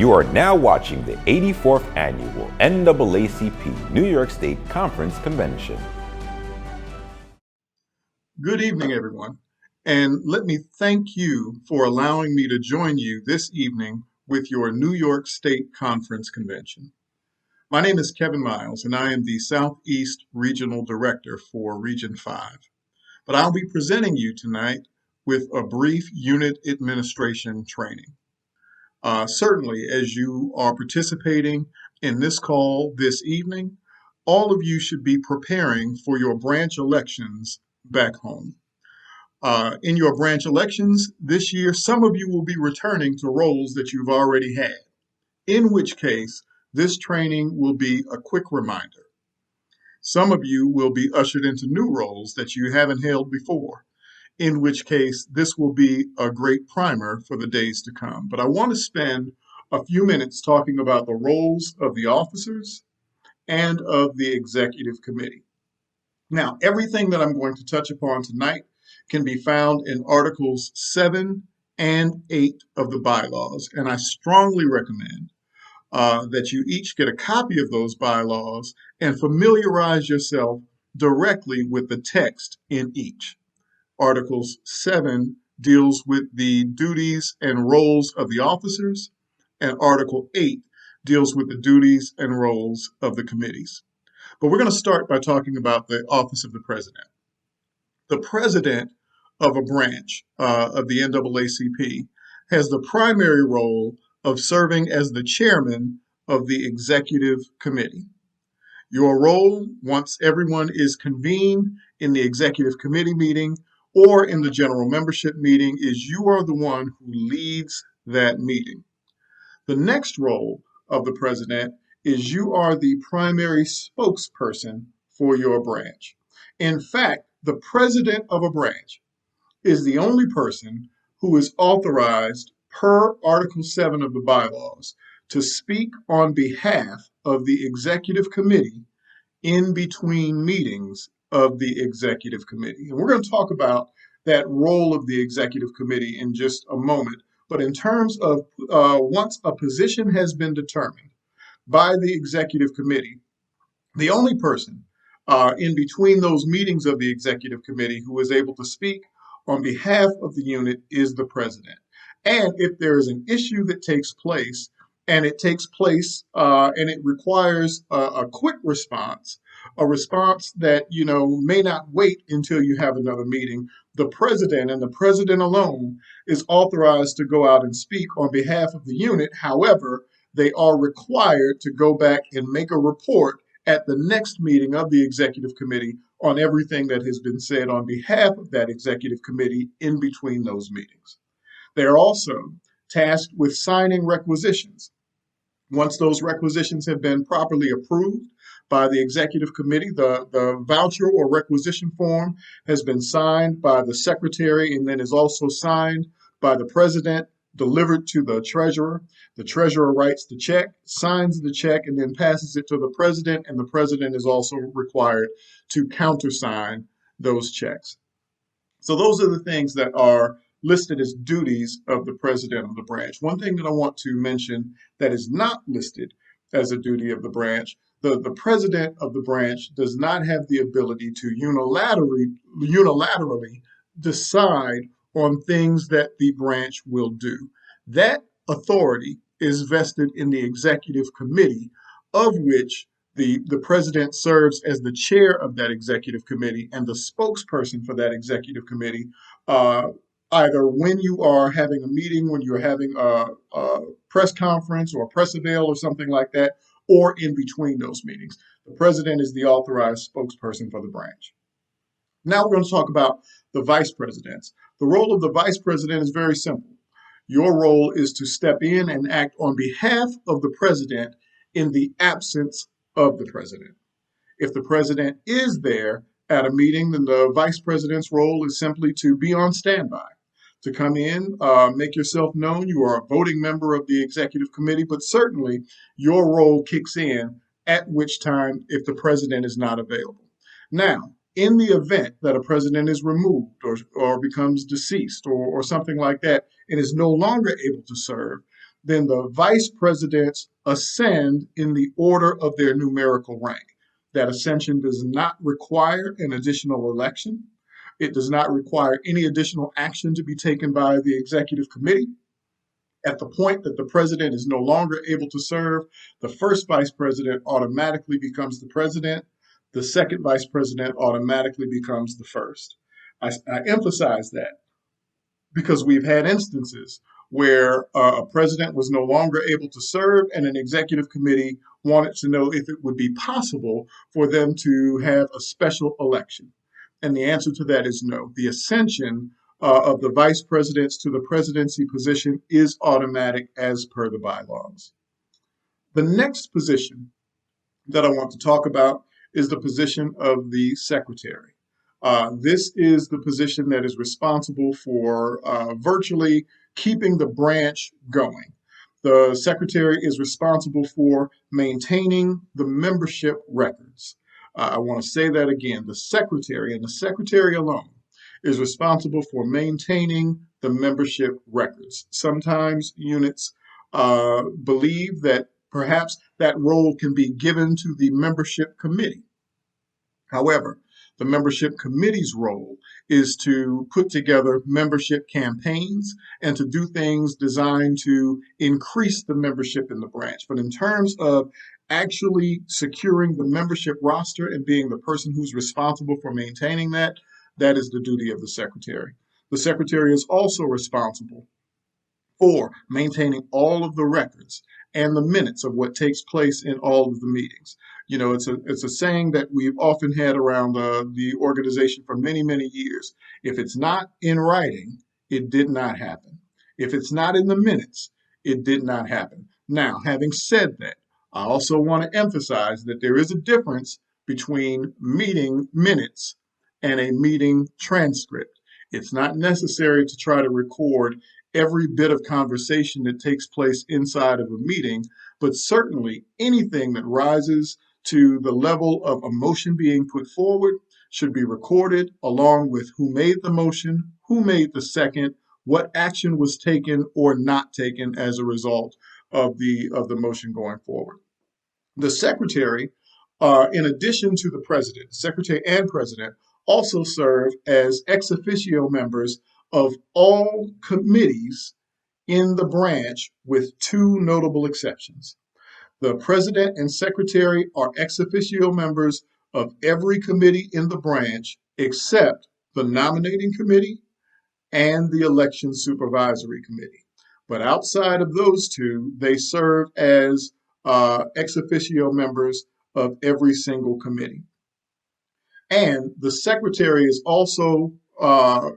You are now watching the 84th Annual NAACP New York State Conference Convention. Good evening, everyone, and let me thank you for allowing me to join you this evening with your New York State Conference Convention. My name is Kevin Miles, and I am the Southeast Regional Director for Region 5. But I'll be presenting you tonight with a brief unit administration training. Certainly, as you are participating in this call this evening, all of you should be preparing for your branch elections back home. In your branch elections this year, some of you will be returning to roles that you've already had, in which case this training will be a quick reminder. Some of you will be ushered into new roles that you haven't held before, in which case this will be a great primer for the days to come. But I want to spend a few minutes talking about the roles of the officers and of the executive committee. Now, everything that I'm going to touch upon tonight can be found in Articles 7 and 8 of the bylaws, and I strongly recommend that you each get a copy of those bylaws and familiarize yourself directly with the text in each. Articles 7 deals with the duties and roles of the officers, and Article 8 deals with the duties and roles of the committees. But we're going to start by talking about the office of the president. The president of a branch of the NAACP has the primary role of serving as the chairman of the executive committee. Your role, once everyone is convened in the executive committee meeting or in the general membership meeting, is you are the one who leads that meeting. The next role of the president is you are the primary spokesperson for your branch. In fact, the president of a branch is the only person who is authorized per Article 7 of the bylaws to speak on behalf of the executive committee in between meetings of the executive committee. And we're going to talk about that role of the executive committee in just a moment. But in terms of once a position has been determined by the executive committee, the only person in between those meetings of the executive committee who is able to speak on behalf of the unit is the president. And if there is an issue that takes place, and it requires a quick response, a response that may not wait until you have another meeting, the president and the president alone is authorized to go out and speak on behalf of the unit. However, they are required to go back and make a report at the next meeting of the executive committee on everything that has been said on behalf of that executive committee in between those meetings. They are also tasked with signing requisitions. Once those requisitions have been properly approved by the executive committee, the voucher or requisition form has been signed by the secretary and then is also signed by the president, delivered to the treasurer. The treasurer writes the check, signs the check, and then passes it to the president, and the president is also required to countersign those checks. So those are the things that are listed as duties of the president of the branch. One thing that I want to mention that is not listed as a duty of the branch, the president of the branch does not have the ability to unilaterally decide on things that the branch will do. That authority is vested in the executive committee, of which the president serves as the chair of that executive committee and the spokesperson for that executive committee, either when you are having a meeting, when you're having a press conference or a press avail or something like that, or in between those meetings. The president is the authorized spokesperson for the branch. Now we're going to talk about the vice presidents. The role of the vice president is very simple. Your role is to step in and act on behalf of the president in the absence of the president. If the president is there at a meeting, then the vice president's role is simply to be on standby, to come in, make yourself known. You are a voting member of the executive committee, but certainly your role kicks in at which time if the president is not available. Now, in the event that a president is removed or becomes deceased or something like that and is no longer able to serve, Then the vice presidents ascend in the order of their numerical rank. That ascension does not require an additional election. It does not require any additional action to be taken by the executive committee. At the point that the president is no longer able to serve, the first vice president automatically becomes the president. The second vice president automatically becomes the first. I emphasize that because we've had instances where a president was no longer able to serve and an executive committee wanted to know if it would be possible for them to have a special election. And the answer to that is no. The ascension of the vice presidents to the presidency position is automatic as per the bylaws. The next position that I want to talk about is the position of the secretary. This is the position that is responsible for virtually keeping the branch going. The secretary is responsible for maintaining the membership records. I want to say that again. The secretary, and the secretary alone, is responsible for maintaining the membership records. Sometimes units believe that perhaps that role can be given to the membership committee. However, the membership committee's role is to put together membership campaigns and to do things designed to increase the membership in the branch. But in terms of actually securing the membership roster and being the person who's responsible for maintaining that, that is the duty of the secretary. The secretary is also responsible for maintaining all of the records and the minutes of what takes place in all of the meetings. You know, it's a saying that we've often had around the organization for many, many years. If it's not in writing, it did not happen. If it's not in the minutes, it did not happen. Now, having said that, I also want to emphasize that there is a difference between meeting minutes and a meeting transcript. It's not necessary to try to record every bit of conversation that takes place inside of a meeting, but certainly anything that rises to the level of a motion being put forward should be recorded along with who made the motion, who made the second, what action was taken or not taken as a result of the motion going forward. The secretary, in addition to the president, secretary and president, also serve as ex officio members of all committees in the branch with two notable exceptions. The president and secretary are ex officio members of every committee in the branch except the nominating committee and the election supervisory committee. But outside of those two, they serve as ex officio members of every single committee. And the secretary is also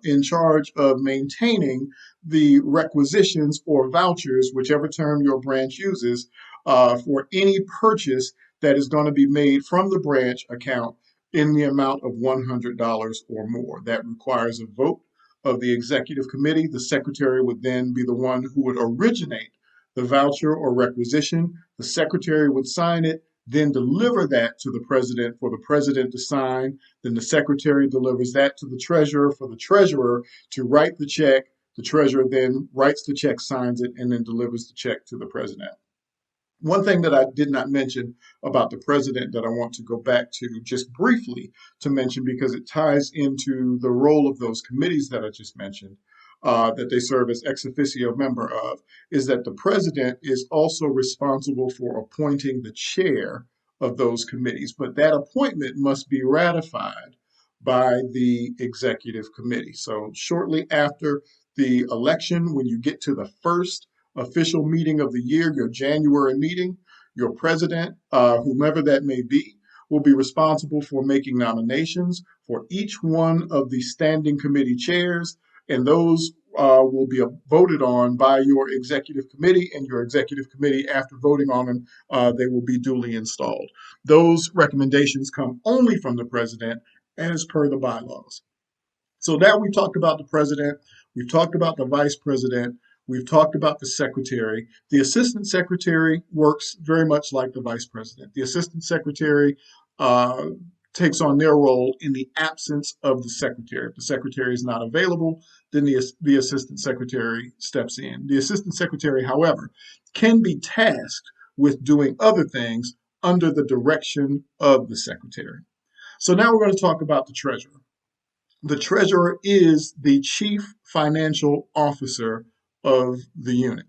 in charge of maintaining the requisitions or vouchers, whichever term your branch uses, for any purchase that is going to be made from the branch account in the amount of $100 or more. That requires a vote of the executive committee. The secretary would then be the one who would originate the voucher or requisition. The secretary would sign it, then deliver that to the president for the president to sign. Then the secretary delivers that to the treasurer for the treasurer to write the check. The treasurer then writes the check, signs it, and then delivers the check to the president. One thing that I did not mention about the president that I want to go back to just briefly to mention because it ties into the role of those committees that I just mentioned, that they serve as ex officio member of, is that the president is also responsible for appointing the chair of those committees. But that appointment must be ratified by the executive committee. So shortly after the election, when you get to the first official meeting of the year, your January meeting, your president, whomever that may be, will be responsible for making nominations for each one of the standing committee chairs, and those will be voted on by your executive committee, and your executive committee, after voting on them, they will be duly installed. Those recommendations come only from the president as per the bylaws. So now we've talked about the president, we've talked about the vice president, we've talked about the secretary. The assistant secretary works very much like the vice president. The assistant secretary takes on their role in the absence of the secretary. If the secretary is not available, then the assistant secretary steps in. The assistant secretary, however, can be tasked with doing other things under the direction of the secretary. So now we're going to talk about the treasurer. The treasurer is the chief financial officer of the unit.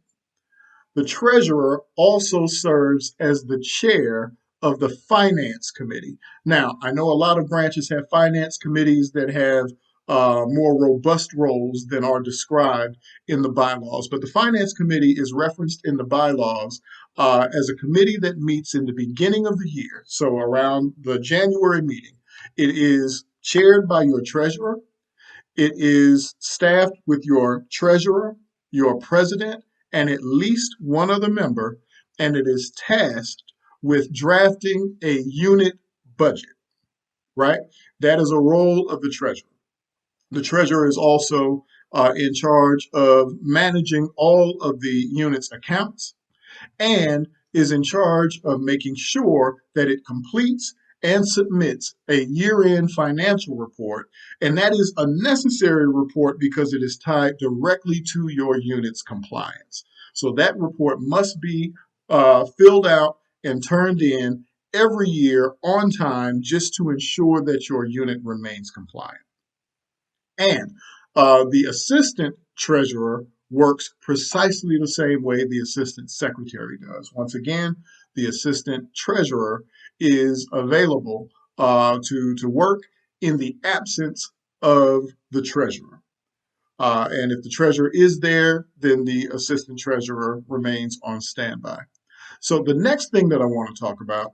The treasurer also serves as the chair of the finance committee. Now, I know a lot of branches have finance committees that have more robust roles than are described in the bylaws, but the finance committee is referenced in the bylaws as a committee that meets in the beginning of the year, so around the January meeting. It is chaired by your treasurer. It is staffed with your treasurer, your president, and at least one other member, and it is tasked with drafting a unit budget, right? That is a role of the treasurer. The treasurer is also in charge of managing all of the unit's accounts and is in charge of making sure that it completes and submits a year-end financial report. And that is a necessary report because it is tied directly to your unit's compliance. So that report must be filled out and turned in every year on time just to ensure that your unit remains compliant. And the assistant treasurer works precisely the same way the assistant secretary does. Once again, the assistant treasurer is available to work in the absence of the treasurer. And if the treasurer is there, then the assistant treasurer remains on standby. So the next thing that I want to talk about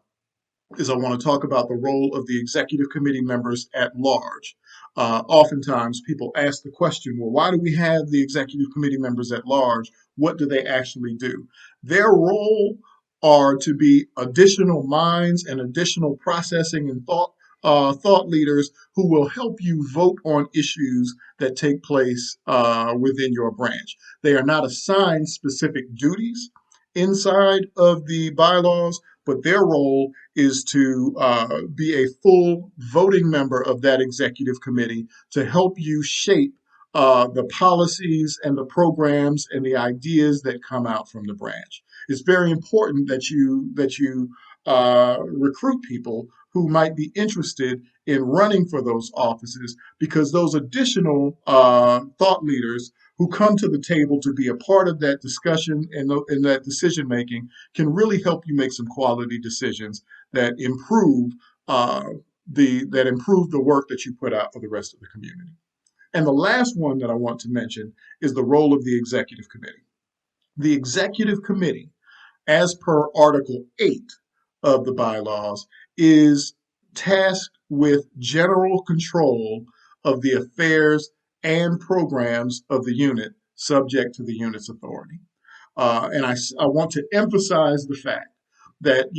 is I want to talk about the role of the executive committee members at large. Oftentimes, people ask the question, well, why do we have the executive committee members at large? What do they actually do? Their role are to be additional minds and additional processing and thought leaders who will help you vote on issues that take place within your branch. They are not assigned specific duties inside of the bylaws, but their role is to be a full voting member of that executive committee to help you shape the policies and the programs and the ideas that come out from the branch. It's very important that you recruit people who might be interested in running for those offices, because those additional thought leaders who come to the table to be a part of that discussion and that decision making can really help you make some quality decisions that improve the work that you put out for the rest of the community. And the last one that I want to mention is the role of the executive committee. The executive committee, as per Article 8 of the bylaws, is tasked with general control of the affairs and programs of the unit subject to the unit's authority. And I want to emphasize the fact that,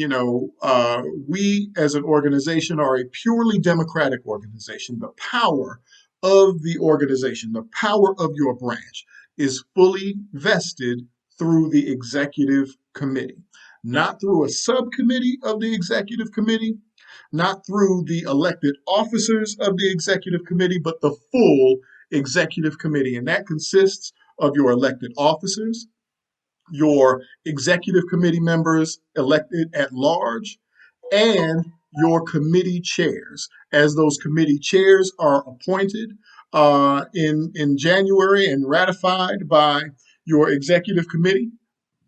we as an organization are a purely democratic organization. The power of the organization, the power of your branch is fully vested through the executive committee, not through a subcommittee of the executive committee, not through the elected officers of the executive committee, but the full executive committee. And that consists of your elected officers, your executive committee members elected at large, and your committee chairs. As those committee chairs are appointed in January and ratified by your executive committee,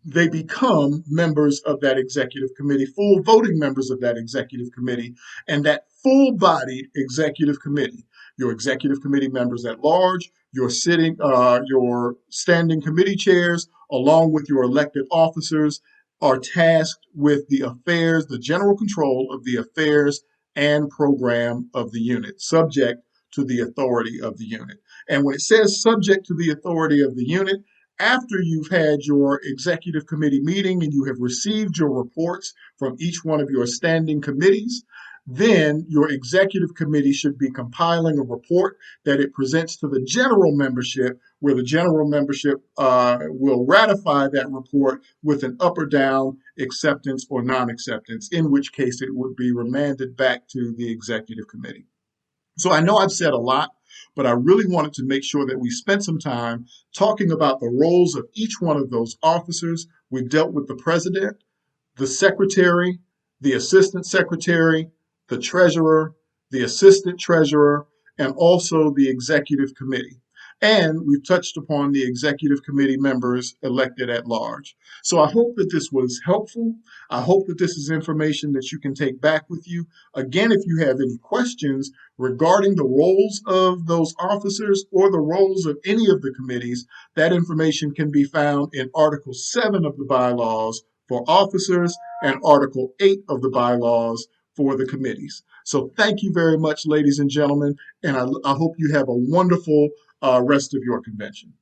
they become members of that executive committee, full voting members of that executive committee, and that full-bodied executive committee, your executive committee members at large, your standing committee chairs, along with your elected officers, are tasked with the affairs, the general control of the affairs and program of the unit, subject to the authority of the unit. And when it says subject to the authority of the unit, after you've had your executive committee meeting and you have received your reports from each one of your standing committees, then your executive committee should be compiling a report that it presents to the general membership, where the general membership will ratify that report with an up or down acceptance or non-acceptance, in which case it would be remanded back to the executive committee. So I know I've said a lot, but I really wanted to make sure that we spent some time talking about the roles of each one of those officers. We've dealt with the president, the secretary, the assistant secretary, the treasurer, the assistant treasurer, and also the executive committee. And we've touched upon the executive committee members elected at large. So I hope that this was helpful. I hope that this is information that you can take back with you. Again, if you have any questions regarding the roles of those officers or the roles of any of the committees, that information can be found in Article 7 of the bylaws for officers and Article 8 of the bylaws for the committees. So thank you very much, ladies and gentlemen, and I hope you have a wonderful rest of your convention.